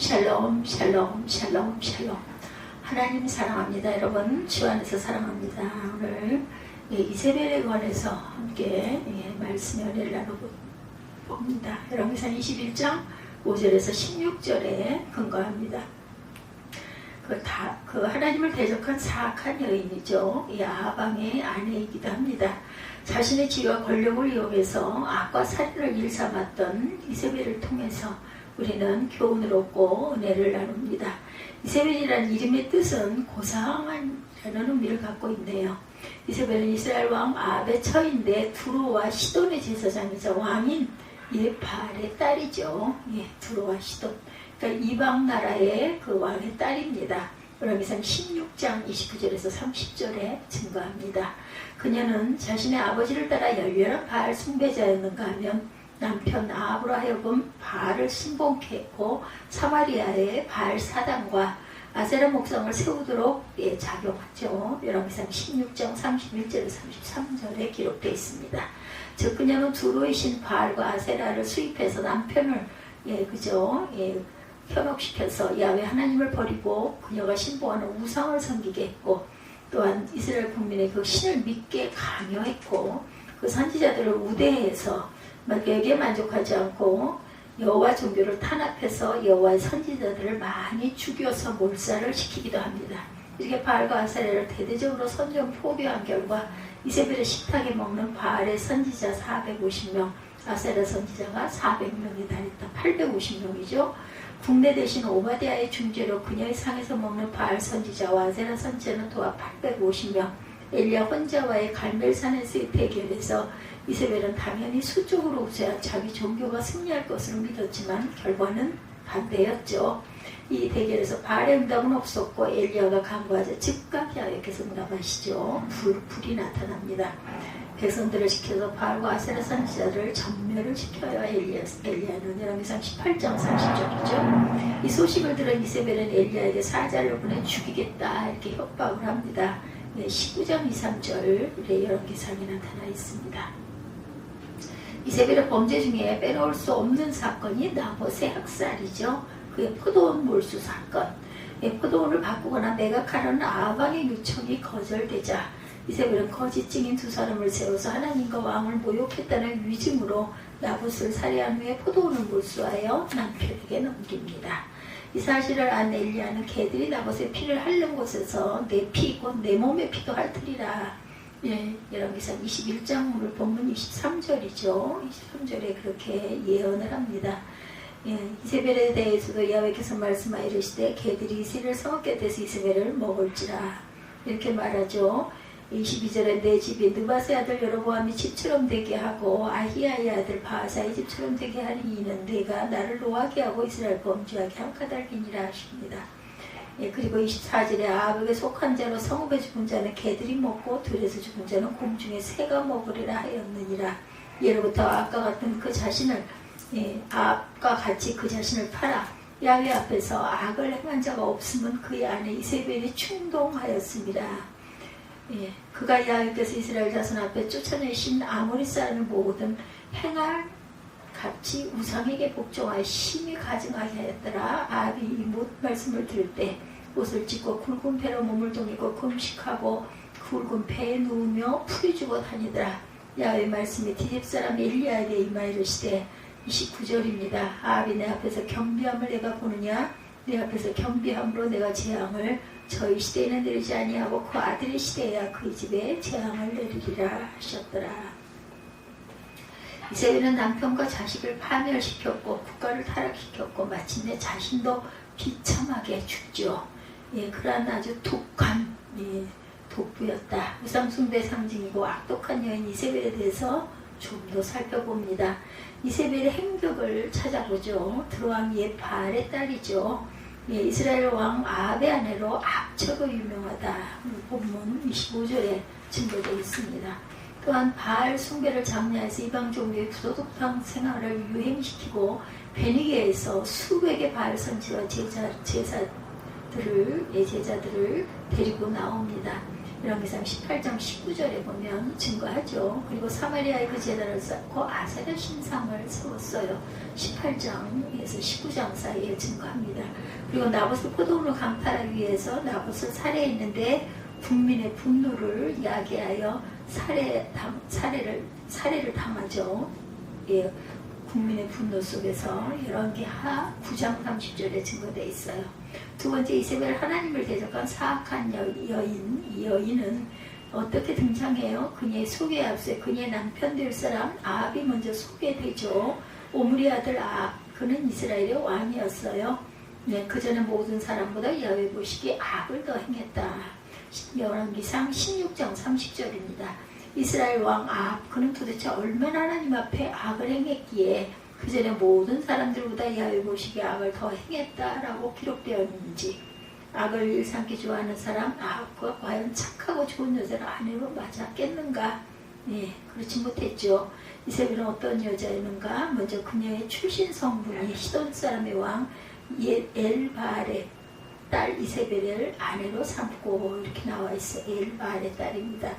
샬롬 샬롬 샬롬 샬롬. 하나님 사랑합니다. 여러분 주 안에서 사랑합니다. 오늘 이세벨에 관해서 함께 말씀의 은혜를 나눠봅니다. 열왕기상 21장 5절에서 16절에 근거합니다. 그 하나님을 대적한 사악한 여인이죠. 이 아방의 아내이기도 합니다. 자신의 지위와 권력을 이용해서 악과 살인을 일삼았던 이세벨을 통해서 우리는 교훈을 얻고 은혜를 나눕니다. 이세벨이라는 이름의 뜻은 고상한이라는 의미를 갖고 있네요. 이세벨은 이스라엘 왕 아합의 처인데 두로와 시돈의 제사장이자 왕인 바알의 딸이죠. 두로와 시돈. 그러니까 이방 나라의 그 왕의 딸입니다. 열왕기상 16장 29절에서 30절에 증거합니다. 그녀는 자신의 아버지를 따라 열렬한 바알 숭배자였는가 하면 남편 아합으로 하여금 바알을 신봉케 했고 사마리아에 바알 사당과 아세라 목상을 세우도록 작용하죠. 열왕기상 16장 31절에서 33절에 기록되어 있습니다. 즉 그녀는 두로의 신 바알과 아세라를 수입해서 남편을 현혹시켜서 야훼 하나님을 버리고 그녀가 신봉하는 우상을 섬기게 했고 또한 이스라엘 국민의 그 신을 믿게 강요했고 그 선지자들을 우대해서 여기에 만족하지 않고 여호와 종교를 탄압해서 여호와의 선지자들을 많이 죽여서 몰살을 시키기도 합니다. 이렇게 바알과 아세라를 대대적으로 선전 포교한 결과 이세벨의 식탁에 먹는 바알의 선지자 450명, 아세라 선지자가 400명에 달했다. 850명이죠. 국내 대신 오바댜의 중재로 그녀의 상에서 먹는 바알 선지자와 아세라 선지자는 또한 850명, 엘리야 혼자와의 갈멜산에서의 대결에서 이세벨은 당연히 수적으로 우세한 자기 종교가 승리할 것으로 믿었지만 결과는 반대였죠. 이 대결에서 바알의 응답은 없었고 엘리야가 간구하자 즉각 야훼께서 응답하시죠. 불이 나타납니다. 백성들을 시켜서 바알과 아세라 선지자들을 전멸을 시켜야 엘리야는 열왕기상 18장 30절이죠. 이 소식을 들은 이세벨은 엘리야에게 사자를 보내 죽이겠다 이렇게 협박을 합니다. 19장 2, 3절 열왕기상에 나타나 있습니다. 이세벨의 범죄 중에 빼놓을 수 없는 사건이 나봇의 학살이죠. 그의 포도원 몰수 사건. 포도원을 바꾸거나 매각하려는 아방의 요청이 거절되자 이세벨은 거짓 증인 두 사람을 세워서 하나님과 왕을 모욕했다는 위증으로 나봇을 살해한 후에 포도원을 몰수하여 남편에게 넘깁니다. 이 사실을 안 엘리야는 개들이 나봇의 피를 핥는 곳에서 내 피 곧 내 몸의 피도 핥으리라. 열왕기상 21장 오늘 본문 23절이죠. 23절에 그렇게 예언을 합니다. 이세벨에 대해서도 야훼께서 말씀하여 이르시되 개들이 이스라엘 성읍 곁에서 이세벨을 먹을지라 이렇게 말하죠. 22절에 내 집이 느밧의 아들 여로보암이 집처럼 되게 하고 아히야의 아들 바하사의 집처럼 되게 하니 이는 내가 나를 노하게 하고 이스라엘 범죄하게 한 까닭이니라 하십니다. 그리고 24절에 아합에게 속한 자로 성읍에 죽은 자는 개들이 먹고 들에서 죽은 자는 공중에 새가 먹으리라 하였느니라. 예로부터 아합과 같은 그 자신을 아합과 같이 그 자신을 팔아 야훼 앞에서 악을 행한 자가 없으면 그의 아내 이세벨이 충동하였습니다. 그가 야훼께서 이스라엘 자손 앞에 쫓아내신 아모리 사람을 모든 행할 같이 우상에게 복종하여 심히 가증하게 하였더라. 아합이 이 말씀을 들을 때 옷을 찢고 굵은 배로 몸을 동이고 금식하고 굵은 배에 누우며 풀이 주고 다니더라. 야훼의 말씀이 디집사람 엘리야에게 임하 이르시되 29절입니다. 아합이 내 앞에서 겸비함을 내가 보느냐? 내 앞에서 겸비함으로 내가 재앙을 저희 시대에는 내리지 아니하고 그 아들의 시대에야 그의 집에 재앙을 내리리라 하셨더라. 이세벨은 남편과 자식을 파멸시켰고 국가를 타락시켰고 마침내 자신도 비참하게 죽죠. 그러한 아주 독한 독부였다. 우상숭배 상징이고 악독한 여인 이세벨에 대해서 좀 더 살펴봅니다. 이세벨의 행적을 찾아보죠. 드로왕 바알의 딸이죠. 이스라엘 왕 아합의 아내로 악척으로 유명하다. 본문 25절에 증거되어 있습니다. 또한 바알 숭배를 장려해서 이방 종교의 부도덕한 생활을 유행시키고 베니게에서 수백의 바알 선지와 제자들을 데리고 나옵니다. 열왕기상 18장 19절에 보면 증거하죠. 그리고 사마리아에 그 제단을 쌓고 아세라 신상을 세웠어요. 18장에서 19장 사이에 증거합니다. 그리고 나봇을 포도원을 강탈하기 위해서 나봇을 살해했는데 국민의 분노를 야기하여 살해를 당하죠. 예, 국민의 분노 속에서 열왕기하 9장 30절에 증거되어 있어요. 두 번째, 이세벨, 하나님을 대적한 사악한 여인. 이 여인은 어떻게 등장해요? 그녀의 소개에 앞서 그녀의 남편 될 사람 아합이 먼저 소개되죠. 오므리 아들 아합, 그는 이스라엘의 왕이었어요. 네, 그 전에 모든 사람보다 야훼 보시기에 악을 더 행했다. 열왕기상 16장 30절입니다. 이스라엘 왕 아합, 그는 도대체 얼마나 하나님 앞에 악을 행했기에 그 전에 모든 사람들보다 야훼 보시기에 악을 더 행했다라고 기록되어 있는지, 악을 일삼기 좋아하는 사람 아합과 과연 착하고 좋은 여자를 아내로 맞았겠는가? 네, 그렇지 못했죠. 이세벨은 어떤 여자였는가? 먼저 그녀의 출신 성분이 시돈 사람의 왕 엘바알의 딸 이세벨을 아내로 삼고 이렇게 나와 있어. 엘바알의 딸입니다.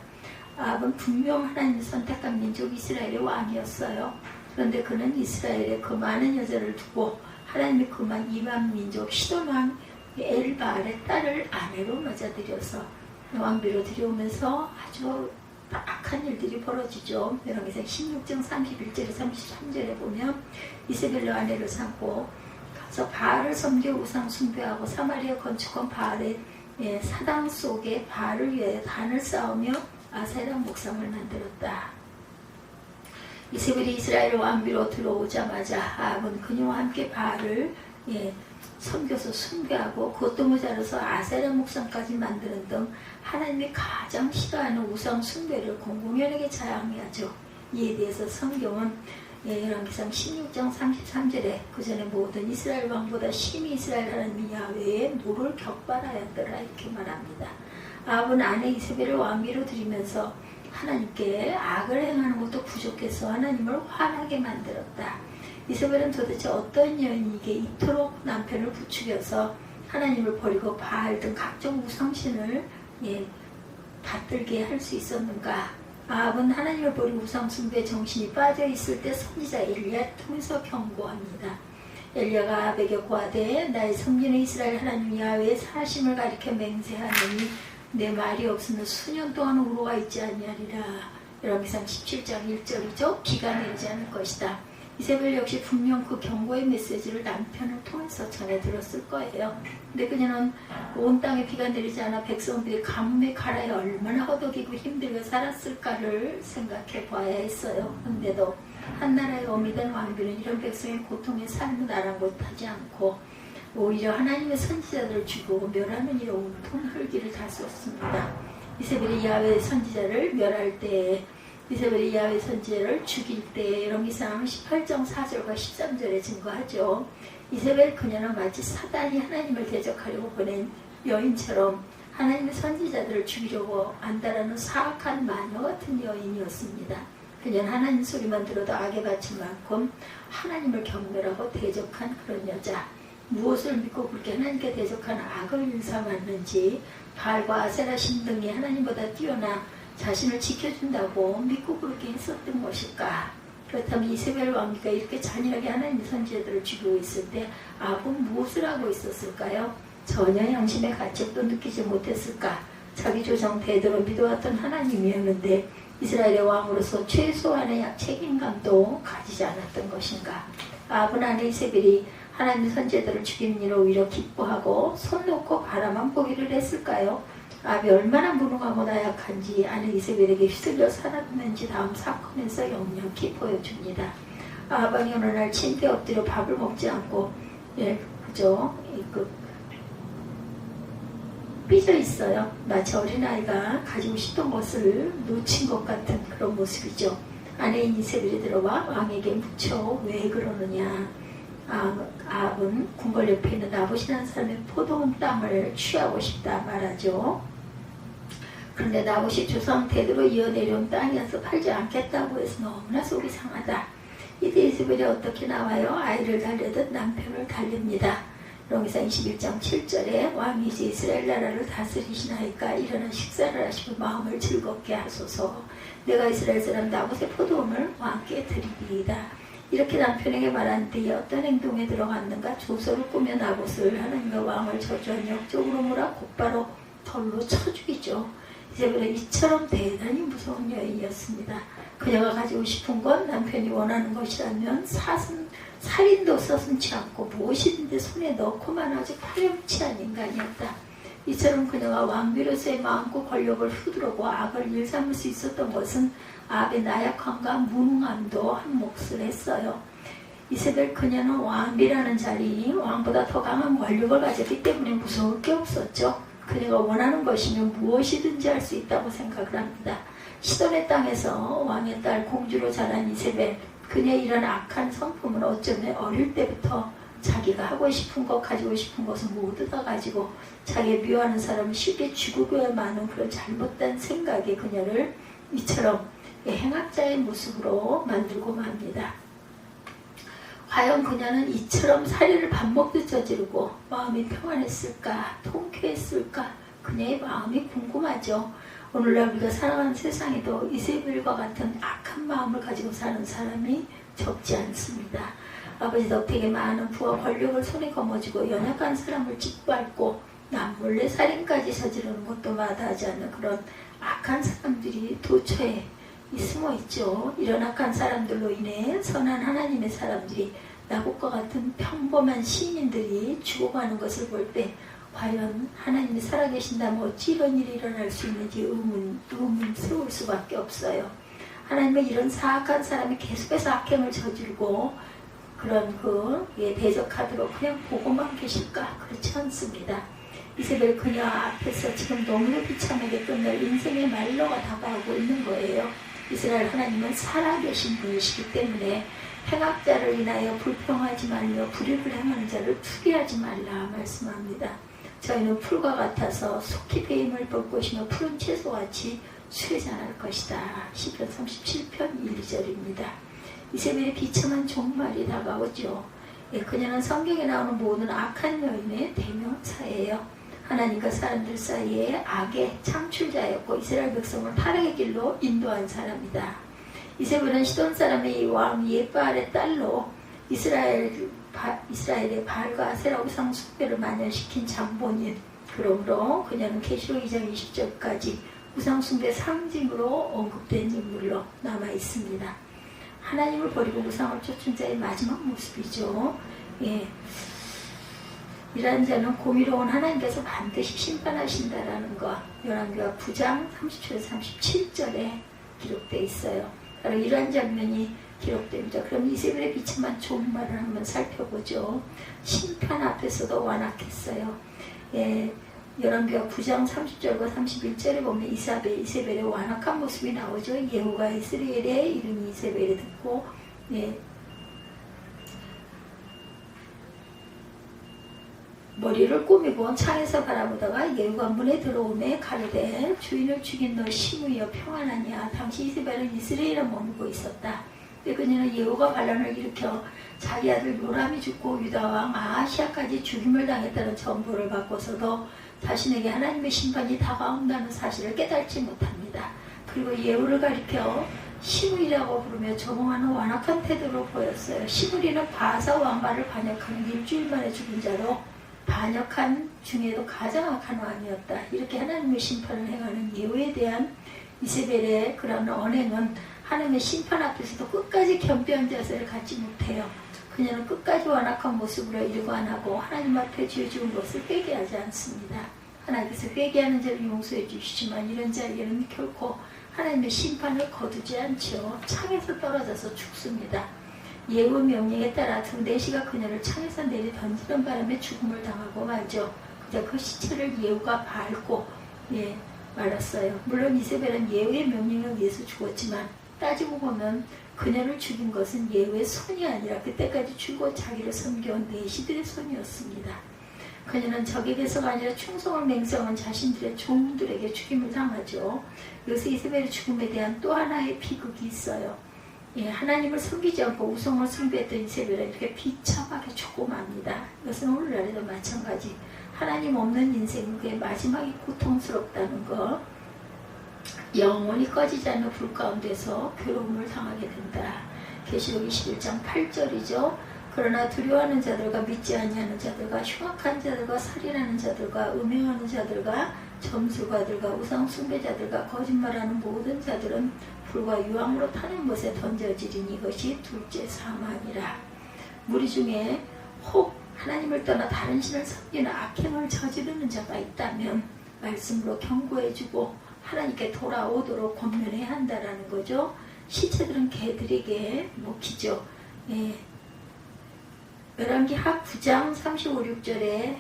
아합은 분명 하나님이 선택한 민족 이스라엘의 왕이었어요. 그런데 그는 이스라엘의 그 많은 여자를 두고 하나님이 그만 이방 민족 시돈 왕 엘바알의 딸을 아내로 맞아들여서 왕비로 들여오면서 아주 악한 일들이 벌어지죠. 열왕기상 16장 31절에 33절에 보면 이세벨로 아내를 삼고 가서 바알을 섬겨 우상 숭배하고 사마리아 건축한 바알의 사당 속에 바알을 위해 단을 쌓으며 아세라 목상을 만들었다. 이세벨이 이스라엘 왕비로 들어오자마자 아합은 그녀와 함께 바알을 섬겨서 숭배하고 그것도 모자라서 아세라 목상까지 만드는 등 하나님이 가장 싫어하는 우상 숭배를 공공연하게 자랑하죠. 이에 대해서 성경은 열왕기상 16장 33절에 그 전에 모든 이스라엘 왕보다 심히 이스라엘 하나님 야훼의 노를 격발하였더라 이렇게 말합니다. 아합은 아내 이세벨을 왕비로 들이면서 하나님께 악을 행하는 것도 부족해서 하나님을 화나게 만들었다. 이세벨은 도대체 어떤 여인에게 이토록 남편을 부추겨서 하나님을 버리고 바알 등 각종 우상신을 받들게 할 수 있었는가? 아합은 하나님을 버리고 우상 숭배에 정신이 빠져 있을 때 선지자 엘리야를 통해서 경고합니다. 엘리야가 아합에게 고하되 나의 섬기는 이스라엘 하나님 야훼의 사심을 가리켜 맹세하느니 내 말이 없으면 수년 동안 우로가 있지 아니하리라. 열왕기상 17장 1절이죠. 비가 내리지 않을 것이다. 이세벨 역시 분명 그 경고의 메시지를 남편을 통해서 전해 들었을 거예요. 근데 그녀는 온 땅에 비가 내리지 않아 백성들이 가뭄에 가라에 얼마나 허덕이고 힘들게 살았을까를 생각해 봐야 했어요. 근데도 한나라의 어미된 왕비는 이런 백성의 고통의 삶을 아랑곳하지 않고 오히려 하나님의 선지자들을 죽이고 멸하는 일에 온통 혈기를 다 쏟습니다. 이세벨이 야훼 선지자를 멸할 때에 이세벨이 야훼 선지자를 죽일 때 열왕기상 18장 4절과 13절에 증거하죠. 이세벨 그녀는 마치 사단이 하나님을 대적하려고 보낸 여인처럼 하나님의 선지자들을 죽이려고 안다라는 사악한 마녀 같은 여인이었습니다. 그녀는 하나님 소리만 들어도 악에 바친 만큼 하나님을 경멸하고 대적한 그런 여자. 무엇을 믿고 그렇게 하나님께 대적한 악을 일삼았는지 바알과 아세라 신 등이 하나님보다 뛰어나 자신을 지켜준다고 믿고 그렇게 했었던 것일까? 그렇다면 이세벨 왕비가 이렇게 잔인하게 하나님의 선지자들을 죽이고 있을 때 아합은 무엇을 하고 있었을까요? 전혀 양심의 가책도 느끼지 못했을까? 자기 조상대대로 믿어왔던 하나님이었는데 이스라엘의 왕으로서 최소한의 책임감도 가지지 않았던 것인가? 아합은 아내 이세벨이 하나님의 선지자들을 죽이는 일을 오히려 기뻐하고 손 놓고 바라만 보기를 했을까요? 아합이 얼마나 무능하고 나약한지 아내 이세벨에게 휘둘려 살았는지 다음 사건에서 역력히 보여줍니다. 아합이 어느 날 침대에 엎드려 밥을 먹지 않고 삐져 있어요. 마치 어린아이가 가지고 싶던 것을 놓친 것 같은 그런 모습이죠. 아내인 이세벨이 들어와 왕에게 묻혀 왜 그러느냐. 아합은 궁궐 옆에 있는 나봇이라는 사람의 포도원 땅을 취하고 싶다 말하죠. 그런데 나봇이 조상 대대로 이어내려온 땅이어서 팔지 않겠다고 해서 너무나 속이 상하다. 이때 이세벨이 어떻게 나와요? 아이를 달래듯 남편을 달랩니다. 롬기상 21장 7절에 왕이 이제 이스라엘 나라를 다스리시나이까 일어나 식사를 하시고 마음을 즐겁게 하소서. 내가 이스라엘 사람 나봇의 포도원을 왕께 드리리이다. 이렇게 남편에게 말하는데 어떤 행동에 들어갔는가? 조서를 꾸며 나봇을 하나님과 왕을 저주한 역적으로 몰아 곧바로 돌로 쳐 죽이죠. 이제부터 이처럼 대단히 무서운 여인이었습니다. 그녀가 가지고 싶은 건 남편이 원하는 것이라면 살인도 서슴지 않고 무엇이든지 손에 넣고만 아주 파렴치한 인간이었다. 이처럼 그녀가 왕비로서의 마음과 권력을 휘두르고 악을 일삼을 수 있었던 것은 아합의 나약함과 무능함도 한 몫을 했어요. 이세벨 그녀는 왕비라는 자리, 왕보다 더 강한 권력을 가졌기 때문에 무서울 게 없었죠. 그녀가 원하는 것이면 무엇이든지 할 수 있다고 생각을 합니다. 시돈의 땅에서 왕의 딸 공주로 자란 이세벨, 그녀의 이런 악한 성품은 어쩌면 어릴 때부터 자기가 하고 싶은 것, 가지고 싶은 것을 모두 다 가지고 자기가 미워하는 사람을 쉽게 죽이고야만 하는 그런 잘못된 생각이 그녀를 이처럼 행악자의 모습으로 만들고 맙니다. 과연 그녀는 이처럼 살인을 밥 먹듯 저지르고 마음이 평안했을까? 통쾌했을까? 그녀의 마음이 궁금하죠. 오늘날 우리가 살아가는 세상에도 이세벨과 같은 악한 마음을 가지고 사는 사람이 적지 않습니다. 아버지 덕택에 많은 부와 권력을 손에 거머쥐고 연약한 사람을 짓밟고 남몰래 살인까지 저지르는 것도 마다하지 않는 그런 악한 사람들이 도처에 숨어 있죠. 이런 악한 사람들로 인해 선한 하나님의 사람들이 나봇과 같은 평범한 시인들이 죽어가는 것을 볼 때 과연 하나님이 살아계신다면 어찌 이런 일이 일어날 수 있는지 의문스러울 수밖에 없어요. 하나님은 이런 사악한 사람이 계속해서 악행을 저지르고 그런 대적하도록 그냥 보고만 계실까? 그렇지 않습니다. 이세벨 그녀 앞에서 지금 너무나 비참하게 끝날 인생의 말로가 다가오고 있는 거예요. 이스라엘 하나님은 살아계신 분이시기 때문에 행악자를 인하여 불평하지 말며 불의를 행하는 자를 투기하지 말라 말씀합니다. 저희는 풀과 같아서 속히 배임을 볼 것이며 푸른 채소같이 수혜자랄 것이다. 시편 37편 1, 2절입니다. 이세벨의 비참한 종말이 다가오죠. 그녀는 성경에 나오는 모든 악한 여인의 대명사예요. 하나님과 사람들 사이에 악의 창출자였고 이스라엘 백성을 타락의 길로 인도한 사람이다. 이세벨은 시돈 사람의 왕 예바알의 딸로 이스라엘의 바알과 아세라 우상 숭배를 만연시킨 장본인. 그러므로 그녀는 계시록 2장 20절까지 우상 숭배 상징으로 언급된 인물로 남아 있습니다. 하나님을 버리고 우상을 쫓은 자의 마지막 모습이죠. 이러한 자는 공의로운 하나님께서 반드시 심판하신다라는 것, 열왕기하 9장 30절에서 37절에 기록되어 있어요. 바로 이러한 장면이 기록됩니다. 그럼 이세벨의 비참한 종말을 한번 살펴보죠. 심판 앞에서도 완악했어요. 열왕기하 9장 30절과 31절에 보면 이세벨의 완악한 모습이 나오죠. 예후가 이스라엘의 이름이 이세벨이 듣고 머리를 꾸미고 창에서 바라보다가 예후가 문에 들어오매 가로되 주인을 죽인 너 시므이여 평안하냐. 당시 이세벨은 이스라엘에 머물고 있었다. 그녀는 예후가 반란을 일으켜 자기 아들 요람이 죽고 유다왕 아하시아까지 죽임을 당했다는 정보를 받고서도 자신에게 하나님의 심판이 다가온다는 사실을 깨닫지 못합니다. 그리고 예후를 가리켜 시므이라고 부르며 조롱하는 완악한 태도로 보였어요. 시므리는 바사 왕가를 반역하는 일주일 만에 죽은 자로 반역한 중에도 가장 악한 왕이었다. 이렇게 하나님의 심판을 행하는 예후에 대한 이세벨의 그런 언행은 하나님의 심판 앞에서도 끝까지 겸비한 자세를 갖지 못해요. 그녀는 끝까지 완악한 모습으로 일관하고 하나님 앞에 죄 지은 것을 회개하지 않습니다. 하나님께서 회개하는 자를 용서해 주시지만 이런 자에게는 결코 하나님의 심판을 거두지 않죠. 창에서 떨어져서 죽습니다. 예후 명령에 따라 등대시가 그녀를 창에서 내리 던지는 바람에 죽음을 당하고 말죠. 그저 그 시체를 예후가 밟고 말았어요. 물론 이세벨은 예후의 명령에 의해서 죽었지만 따지고 보면 그녀를 죽인 것은 예후의 손이 아니라 그때까지 죽고 자기를 섬겨온 내시들의 손이었습니다. 그녀는 적에게서가 아니라 충성을 맹세한 자신들의 종들에게 죽임을 당하죠. 여기서 이세벨의 죽음에 대한 또 하나의 비극이 있어요. 예, 하나님을 섬기지 않고 우상을 숭배했던 이세벨은 이렇게 비참하게 조그맣니다. 이것은 오늘날에도 마찬가지. 하나님 없는 인생은 그의 마지막이 고통스럽다는 것, 영원히 꺼지지 않는 불 가운데서 괴로움을 당하게 된다. 계시록 21장 8절이죠. 그러나 두려워하는 자들과 믿지 아니하는 자들과 흉악한 자들과 살인하는 자들과 음행하는 자들과 점술가들과 우상 숭배자들과 거짓말하는 모든 자들은 불과 유황으로 타는 것에 던져지리니 이것이 둘째 사망이라. 무리 중에 혹 하나님을 떠나 다른 신을 섬기는 악행을 저지르는 자가 있다면 말씀으로 경고해주고 하나님께 돌아오도록 권면해야 한다라는 거죠. 시체들은 개들에게 먹히죠. 예. 열왕기하 9장 35, 6절에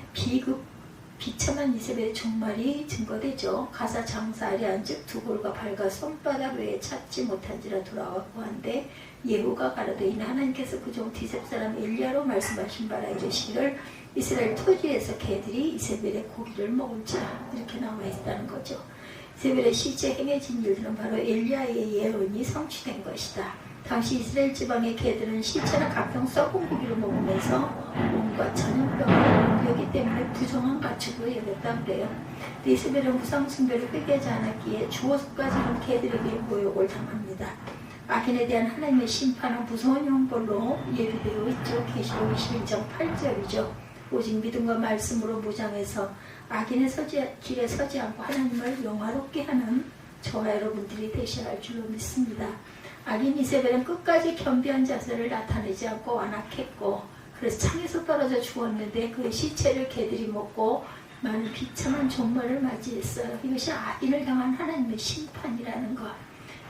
비참한 이세벨의 종말이 증거되죠. 가사 장사 아래 앉은 두 골과 발과 손바닥 외에 찾지 못한지라 돌아왔고 한데 예후가 가라되 이는 하나님께서 그 종 디셉 사람 엘리야로 말씀하신 바라 이르시기를 이스라엘 토지에서 개들이 이세벨의 고기를 먹을지라 이렇게 나와 있다는 거죠. 이세벨의 시체 행해진 일들은 바로 엘리야의 예언이 성취된 것이다. 당시 이스라엘 지방의 개들은 시체나 각종 썩은 고기를 먹으면서 온갖 전염병을 옮겼기 때문에 부정한 가축으로 여겼다 그래요. 이세벨은 우상 숭배를 회개하지 않았기에 주어까지는 개들에게 모욕을 당합니다. 악인에 대한 하나님의 심판은 무서운 형벌로 예비되어 있죠. 계시록 21장 8절이죠. 오직 믿음과 말씀으로 무장해서 악인의 길에 서지 않고 하나님을 영화롭게 하는 저와 여러분들이 되셔야 할 줄로 믿습니다. 악인 이세벨은 끝까지 겸비한 자세를 나타내지 않고 완악했고 그래서 창에서 떨어져 죽었는데 그 시체를 개들이 먹고 많은 비참한 종말을 맞이했어요. 이것이 악인을 향한 하나님의 심판이라는 것.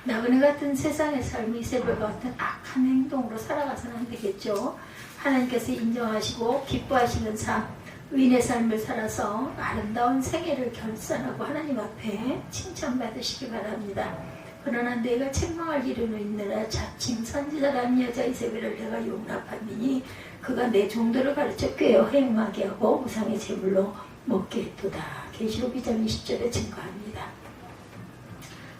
나그네 같은 세상의 삶이 이세벨과 같은 악한 행동으로 살아가서는 안 되겠죠. 하나님께서 인정하시고 기뻐하시는 삶, 의인의 삶을 살아서 아름다운 생애를 결산하고 하나님 앞에 칭찬받으시기 바랍니다. 그러나 내가 책망할 일은 있느라 자칭 선지자라는 여자 이세벨을 내가 용납하니 그가 내 종들을 가르쳐 꾀어 행하게 하고 우상의 제물로 먹게 했도다. 계시록 2장 20절에 증거합니다.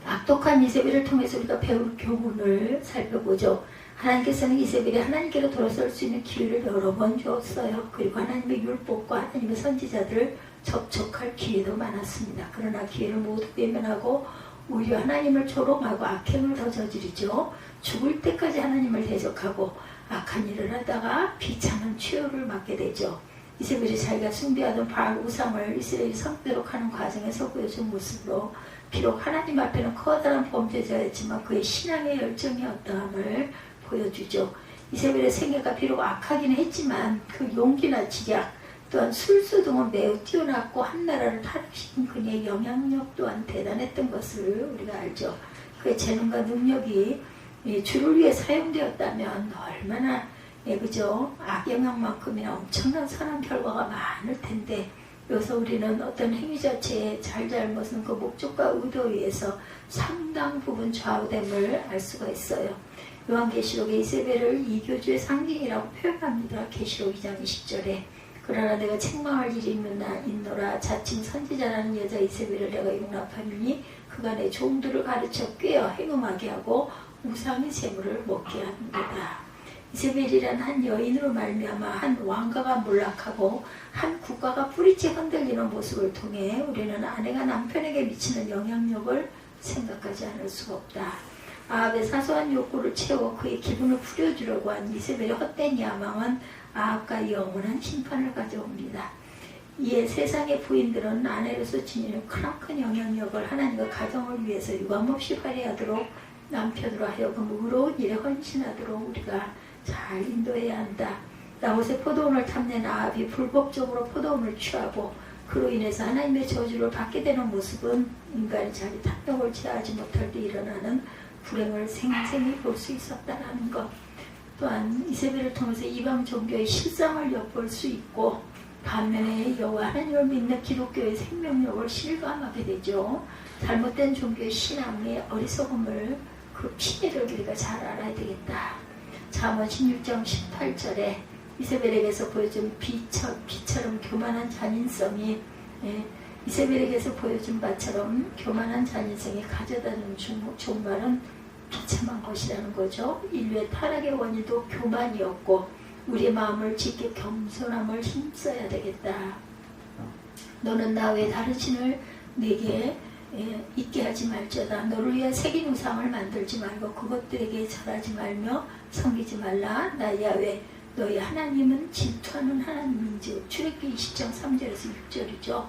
악독한 이세벨을 통해서 우리가 배울 교훈을 살펴보죠. 하나님께서는 이세벨이 하나님께로 돌아설 수 있는 기회를 여러 번 주었어요. 그리고 하나님의 율법과 하나님의 선지자들을 접촉할 기회도 많았습니다. 그러나 기회를 모두 외면하고 오히려 하나님을 조롱하고 악행을 더 저지르죠. 죽을 때까지 하나님을 대적하고 악한 일을 하다가 비참한 최후를 맞게 되죠. 이세벨이 자기가 숭배하던 바알 우상을 이스라엘이 섬기도록 하는 과정에서 보여준 모습으로 비록 하나님 앞에는 커다란 범죄자였지만 그의 신앙의 열정이 어떠함을 보여주죠. 이세벨의 생애가 비록 악하긴 했지만 그 용기나 지략 또한 술수 등은 매우 뛰어났고 한 나라를 타락시킨 그녀의 영향력 또한 대단했던 것을 우리가 알죠. 그의 재능과 능력이 주를 위해 사용되었다면 얼마나 그죠? 악영향만큼이나 엄청난 선한 결과가 많을 텐데 여기서 우리는 어떤 행위 자체의 잘잘못은 그 목적과 의도에 의해서 상당 부분 좌우됨을 알 수가 있어요. 요한계시록에 이세벨을 이교주의 상징이라고 표현합니다. 계시록 2장 20절에 그러나 내가 책망할 일이 있노라 자칭 선지자라는 여자 이세벨을 내가 용납하니 그가 내 종들을 가르쳐 꾀어 행음하게 하고 우상의 제물을 먹게 합니다. 이세벨이란 한 여인으로 말미암아 한 왕가가 몰락하고 한 국가가 뿌리째 흔들리는 모습을 통해 우리는 아내가 남편에게 미치는 영향력을 생각하지 않을 수가 없다. 아합의 사소한 욕구를 채워 그의 기분을 풀어주려고 한 이세벨의 헛된 야망은 아합과 영원한 심판을 가져옵니다. 이에 세상의 부인들은 아내로서 지니는 크나큰 영향력을 하나님과 가정을 위해서 유감없이 발휘하도록 남편으로 하여금 의로운 일에 헌신하도록 우리가 잘 인도해야 한다. 나봇의 포도원을 탐낸 아합이 불법적으로 포도원을 취하고 그로 인해서 하나님의 저주를 받게 되는 모습은 인간이 자기 탐욕을 제어하지 못할 때 일어나는 불행을 생생히 볼 수 있었다는 것. 또한 이세벨을 통해서 이방 종교의 실상을 엿볼 수 있고 반면에 여호와 하나님을 믿는 기독교의 생명력을 실감하게 되죠. 잘못된 종교의 신앙의 어리석음을 그 피해를 우리가 잘 알아야 되겠다. 잠언 16장 18절에 이세벨에게서 보여준 비처럼 교만한 잔인성이 이세벨에게서 보여준 바처럼 교만한 잔인성이 가져다는 종말은 비참한 것이라는 거죠. 인류의 타락의 원인도 교만이었고 우리의 마음을 지켜 겸손함을 힘써야 되겠다. 너는 나 외에 다른 신을 내게 있게 하지 말자다. 너를 위해 새긴 우상을 만들지 말고 그것들에게 절하지 말며 섬기지 말라. 나 야훼 너희 하나님은 질투하는 하나님인지. 출애굽기 20장 3절에서 6절이죠.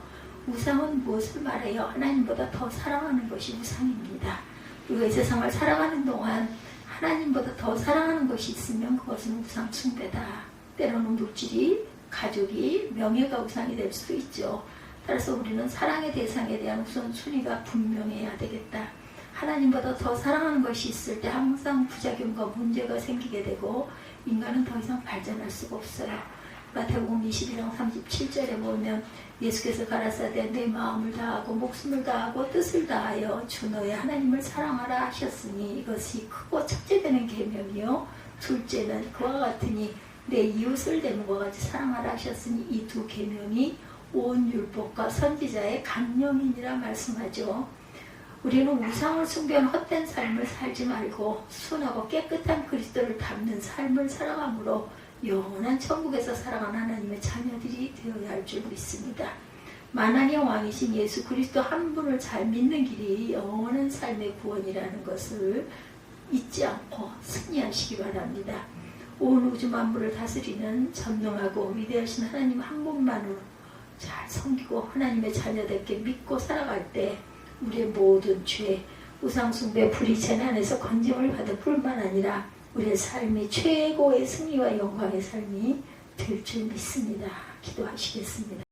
우상은 무엇을 말해요? 하나님보다 더 사랑하는 것이 우상입니다. 우리가 이 세상을 살아가는 동안 하나님보다 더 사랑하는 것이 있으면 그것은 우상 숭배다. 때로는 물질이, 가족이, 명예가 우상이 될 수도 있죠. 따라서 우리는 사랑의 대상에 대한 우선순위가 분명해야 되겠다. 하나님보다 더 사랑하는 것이 있을 때 항상 부작용과 문제가 생기게 되고 인간은 더 이상 발전할 수가 없어요. 마태복음 21장 37절에 보면 예수께서 가라사대 내 마음을 다하고 목숨을 다하고 뜻을 다하여 주 너의 하나님을 사랑하라 하셨으니 이것이 크고 첫째 되는 계명이요 둘째는 그와 같으니 내 이웃을 내 몸과 같이 사랑하라 하셨으니 이 두 계명이 온 율법과 선지자의 강령이니라 말씀하죠. 우리는 우상을 숭배하는 헛된 삶을 살지 말고 순하고 깨끗한 그리스도를 닮는 삶을 살아가므로 영원한 천국에서 살아가는 하나님의 자녀들이 되어야 할 줄 믿습니다. 만왕의 왕이신 예수 그리스도 한 분을 잘 믿는 길이 영원한 삶의 구원이라는 것을 잊지 않고 승리하시기 바랍니다. 온 우주 만물을 다스리는 전능하고 위대하신 하나님 한 분만으로 잘 섬기고 하나님의 자녀답게 믿고 살아갈 때 우리의 모든 죄, 우상숭배, 불의체는 안에서 건짐을 받을 뿐만 아니라 우리의 삶이 최고의 승리와 영광의 삶이 될 줄 믿습니다. 기도하시겠습니다.